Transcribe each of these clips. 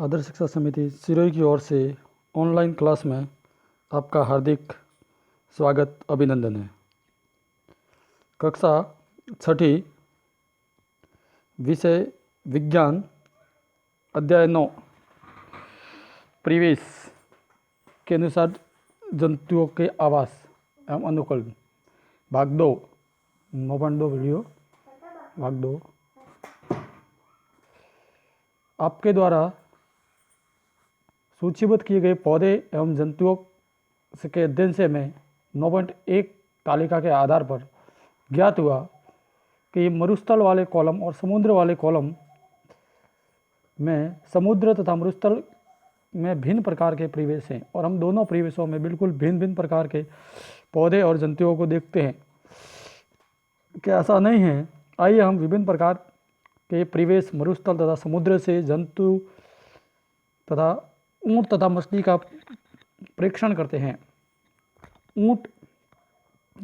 आदर्श शिक्षा समिति सिरोही की ओर से ऑनलाइन क्लास में आपका हार्दिक स्वागत अभिनंदन है। कक्षा 6 विषय विज्ञान अध्याय 9 परिवेश के अनुसार जंतुओं के आवास एवं अनुकूलन भाग 2 9.2 वीडियो भाग 2 आपके द्वारा सूचीबद्ध किए गए पौधे एवं जंतुओं के अध्ययन से मैं 9.1 तालिका के आधार पर ज्ञात हुआ कि मरुस्थल वाले कॉलम और समुद्र वाले कॉलम में समुद्र तथा मरुस्थल में भिन्न प्रकार के परिवेश हैं और हम दोनों परिवेशों में बिल्कुल भिन्न भिन्न प्रकार के पौधे और जंतुओं को देखते हैं। क्या ऐसा नहीं है? आइए हम विभिन्न प्रकार के परिवेश मरुस्थल तथा समुद्र से जंतु तथा ऊंट तथा मछली का परीक्षण करते हैं। ऊंट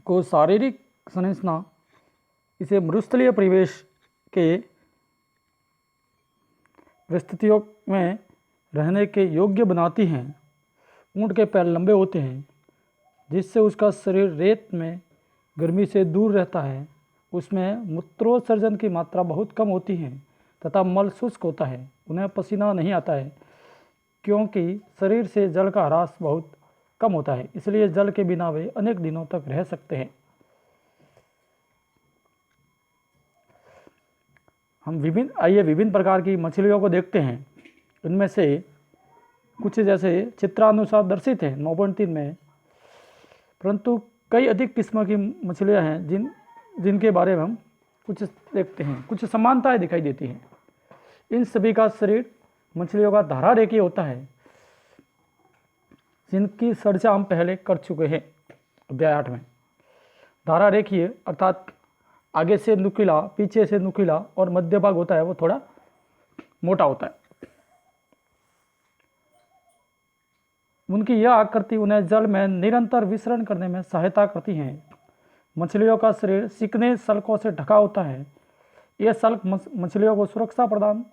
को शारीरिक संरचना इसे मरुस्थलीय परिवेश के परिस्थितियों में रहने के योग्य बनाती हैं। ऊंट के पैर लंबे होते हैं जिससे उसका शरीर रेत में गर्मी से दूर रहता है। उसमें मूत्रोत्सर्जन की मात्रा बहुत कम होती है तथा मल शुष्क होता है। उन्हें पसीना नहीं आता है क्योंकि शरीर से जल का ह्रास बहुत कम होता है, इसलिए जल के बिना वे अनेक दिनों तक रह सकते हैं। हम विभिन्न प्रकार की मछलियों को देखते हैं। इनमें से कुछ जैसे चित्रानुसार दर्शित है 9.3 में, परंतु कई अधिक किस्म की मछलियां हैं जिनके बारे में हम कुछ देखते हैं। कुछ समानताएं दिखाई देती हैं। इन सभी का शरीर मछलियों का धारा रेखीय होता है, जिनकी चर्चा हम पहले कर चुके हैं अध्याय 8 में। धारा रेखीय अर्थात आगे से नुकीला, पीछे से नुकीला और मध्य भाग होता है वो थोड़ा मोटा होता है। उनकी यह आकृति उन्हें जल में निरंतर विचरण करने में सहायता करती है। मछलियों का शरीर चिकने सल्कों से ढका होता है। यह सल्क मछलियों को सुरक्षा प्रदान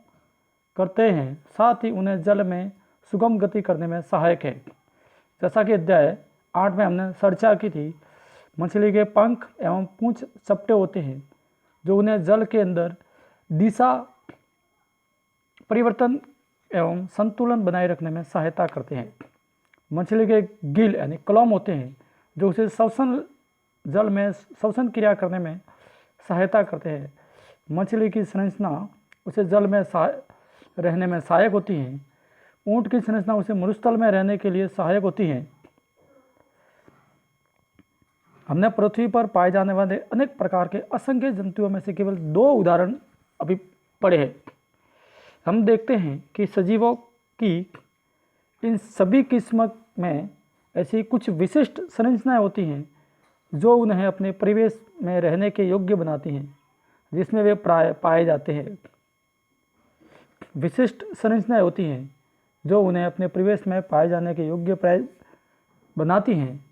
करते हैं, साथ ही उन्हें जल में सुगम गति करने में सहायक है। जैसा कि अध्याय 8 में हमने चर्चा की थी, मछली के पंख एवं पूंछ चपटे होते हैं जो उन्हें जल के अंदर दिशा परिवर्तन एवं संतुलन बनाए रखने में सहायता करते हैं। मछली के गिल यानी क्लॉम होते हैं जो उसे जल में श्वसन क्रिया करने में सहायता करते हैं। मछली की संरचना उसे जल में रहने में सहायक होती है। ऊंट की संरचना उसे मरुस्थल में रहने के लिए सहायक होती है। हमने पृथ्वी पर पाए जाने वाले अनेक प्रकार के असंख्य जंतुओं में से केवल 2 उदाहरण अभी पढ़े हैं। हम देखते हैं कि सजीवों की इन सभी किस्म में ऐसी कुछ विशिष्ट संरचनाएं होती हैं जो उन्हें अपने परिवेश में रहने के योग्य बनाती हैं, जिसमें वे पाए जाते हैं। विशिष्ट संरचनाएं होती हैं जो उन्हें अपने परिवेश में पाए जाने के योग्य बनाती हैं।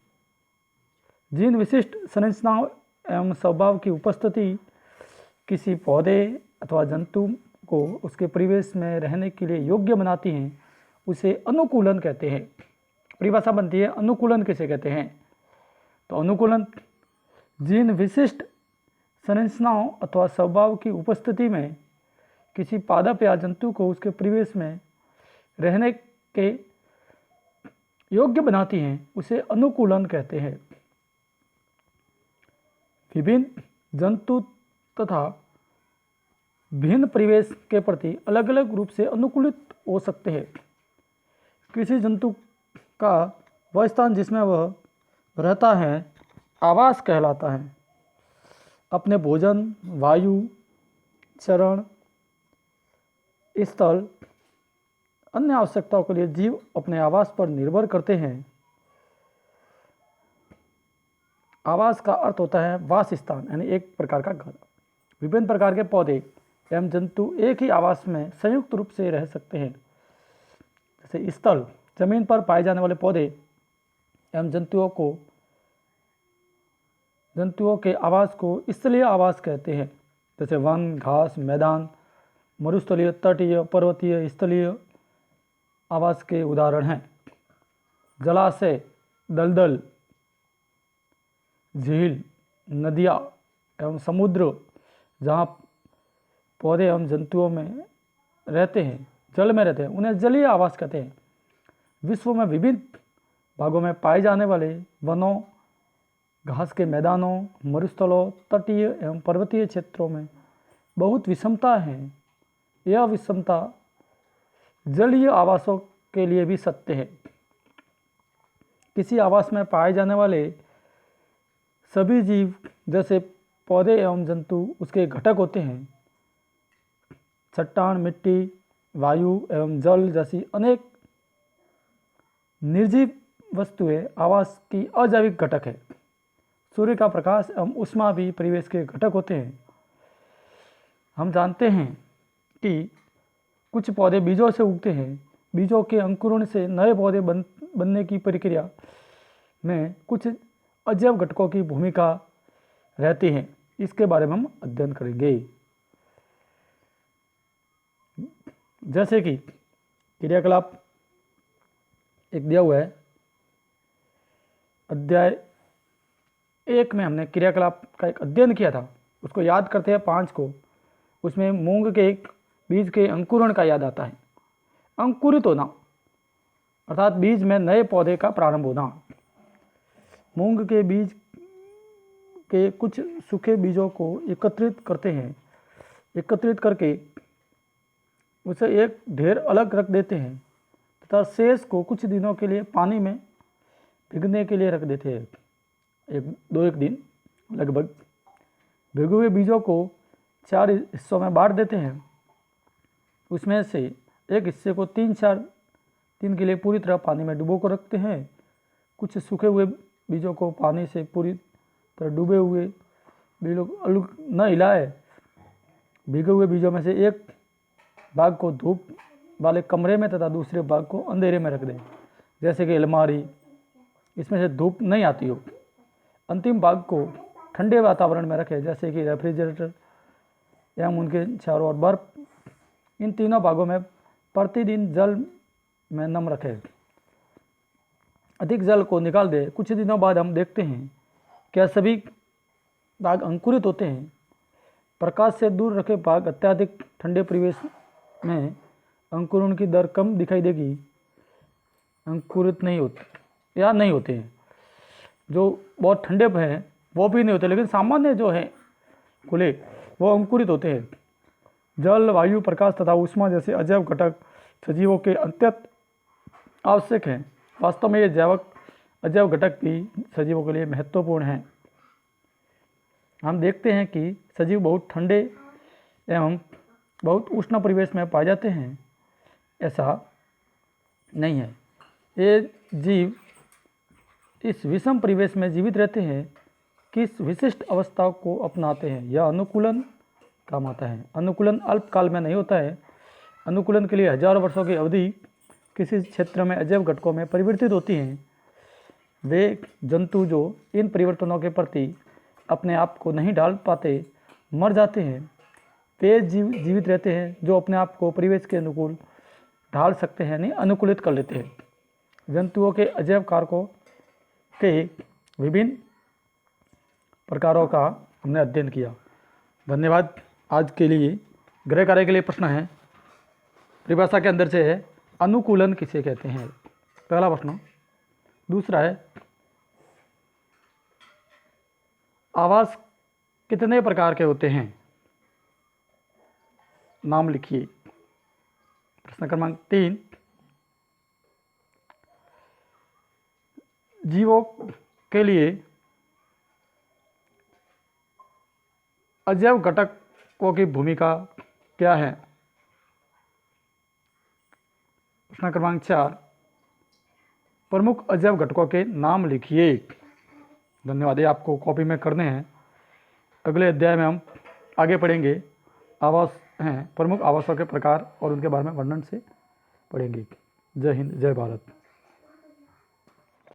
जिन विशिष्ट संरचनाओं एवं स्वभाव की उपस्थिति किसी पौधे अथवा जंतु को उसके परिवेश में रहने के लिए योग्य बनाती हैं, उसे अनुकूलन कहते हैं। परिभाषा बनती है अनुकूलन किसे कहते हैं? तो अनुकूलन जिन विशिष्ट संरचनाओं अथवा स्वभाव की उपस्थिति में किसी पादप या जंतु को उसके परिवेश में रहने के योग्य बनाती हैं, उसे अनुकूलन कहते हैं। विभिन्न जंतु तथा भिन्न परिवेश के प्रति अलग अलग रूप से अनुकूलित हो सकते हैं। किसी जंतु का वह स्थान जिसमें वह रहता है आवास कहलाता है। अपने भोजन, वायु, चरण, स्थल, अन्य आवश्यकताओं के लिए जीव अपने आवास पर निर्भर करते हैं। आवास का अर्थ होता है वास स्थान यानी एक प्रकार का घर। विभिन्न प्रकार के पौधे एवं जंतु एक ही आवास में संयुक्त रूप से रह सकते हैं। जैसे स्थल, जमीन पर पाए जाने वाले पौधे एवं जंतुओं के आवास को स्थलीय आवास कहते हैं। जैसे वन, घास, मैदान, मरुस्थलीय, तटीय, पर्वतीय, स्थलीय आवास के उदाहरण हैं जलाशय, दलदल, झील, नदियाँ एवं समुद्र, जहाँ पौधे एवं जंतुओं में रहते हैं, जल में रहते हैं, उन्हें जलीय आवास कहते हैं। विश्व में विभिन्न भागों में पाए जाने वाले वनों, घास के मैदानों, मरुस्थलों, तटीय एवं पर्वतीय क्षेत्रों में बहुत विषमता है। यह विषमता जलीय आवासों के लिए भी सत्य है। किसी आवास में पाए जाने वाले सभी जीव जैसे पौधे एवं जंतु उसके घटक होते हैं। चट्टान, मिट्टी, वायु एवं जल जैसी अनेक निर्जीव वस्तुएं आवास की अजैविक घटक है। सूर्य का प्रकाश एवं ऊष्मा भी परिवेश के घटक होते हैं। हम जानते हैं कि कुछ पौधे बीजों से उगते हैं। बीजों के अंकुरण से नए पौधे बनने की प्रक्रिया में कुछ अजैव घटकों की भूमिका रहती है। इसके बारे में हम अध्ययन करेंगे। जैसे कि क्रियाकलाप एक दिया हुआ है, अध्याय 1 में हमने क्रियाकलाप का एक अध्ययन किया था, उसको याद करते हैं 5 को। उसमें मूंग के एक बीज के अंकुरण का याद आता है। अंकुरित होना अर्थात बीज में नए पौधे का प्रारंभ होना। मूंग के बीज के कुछ सूखे बीजों को एकत्रित करते हैं। एकत्रित करके उसे एक ढेर अलग रख देते हैं तथा शेष को कुछ दिनों के लिए पानी में भिगने के लिए रख देते हैं। एक दिन लगभग। भिगे हुए बीजों को 4 हिस्सों में बांट देते हैं। उसमें से एक हिस्से को 3-4 दिन के लिए पूरी तरह पानी में डुबो कर रखते हैं। कुछ सूखे हुए बीजों को पानी से पूरी तरह डूबे हुए बीजों को अलग न हिलाए। भीगे हुए बीजों में से एक भाग को धूप वाले कमरे में तथा दूसरे भाग को अंधेरे में रख दें, जैसे कि अलमारी, इसमें से धूप नहीं आती हो। अंतिम भाग को ठंडे वातावरण में रखें, जैसे कि रेफ्रिजरेटर एवं उनके चारों ओर बर्फ। इन तीनों भागों में प्रतिदिन जल में नम रखें। अधिक जल को निकाल दें। कुछ दिनों बाद हम देखते हैं क्या सभी भाग अंकुरित होते हैं। प्रकाश से दूर रखे भाग अत्यधिक ठंडे परिवेश में अंकुरण की दर कम दिखाई देगी, अंकुरित नहीं होते या नहीं होते हैं। जो बहुत ठंडे हैं वो भी नहीं होते, लेकिन सामान्य जो है खुले वो अंकुरित होते हैं। जल, वायु, प्रकाश तथा ऊष्मा जैसे अजैव घटक सजीवों के अत्यंत आवश्यक हैं। वास्तव में ये जैविक अजैव घटक भी सजीवों के लिए महत्वपूर्ण हैं। हम देखते हैं कि सजीव बहुत ठंडे एवं बहुत उष्ण परिवेश में पाए जाते हैं। ऐसा नहीं है। ये जीव इस विषम परिवेश में जीवित रहते हैं। किस विशिष्ट अवस्था को अपनाते हैं, यह अनुकूलन काम आता है। अनुकूलन अल्पकाल में नहीं होता है। अनुकूलन के लिए हजारों वर्षों की अवधि किसी क्षेत्र में अजैव घटकों में परिवर्तित होती हैं। वे जंतु जो इन परिवर्तनों के प्रति अपने आप को नहीं ढाल पाते मर जाते हैं। वे जीवित रहते हैं जो अपने आप को परिवेश के अनुकूल ढाल सकते हैं, नहीं अनुकूलित कर लेते हैं। जंतुओं के अजैव कारकों के विभिन्न प्रकारों का हमने अध्ययन किया। धन्यवाद। आज के लिए गृह कार्य के लिए प्रश्न है, परिभाषा के अंदर से है अनुकूलन किसे कहते हैं, पहला प्रश्न। दूसरा है आवास कितने प्रकार के होते हैं, नाम लिखिए। प्रश्न क्रमांक 3, जीवों के लिए अजैव घटकों की भूमिका क्या है। प्रश्न क्रमांक 4, प्रमुख अजैव घटकों के नाम लिखिए। धन्यवाद। ये आपको कॉपी में करने हैं। अगले अध्याय में हम आगे पढ़ेंगे। आवास हैं प्रमुख आवासों के प्रकार और उनके बारे में वर्णन से पढ़ेंगे। जय हिंद, जय भारत।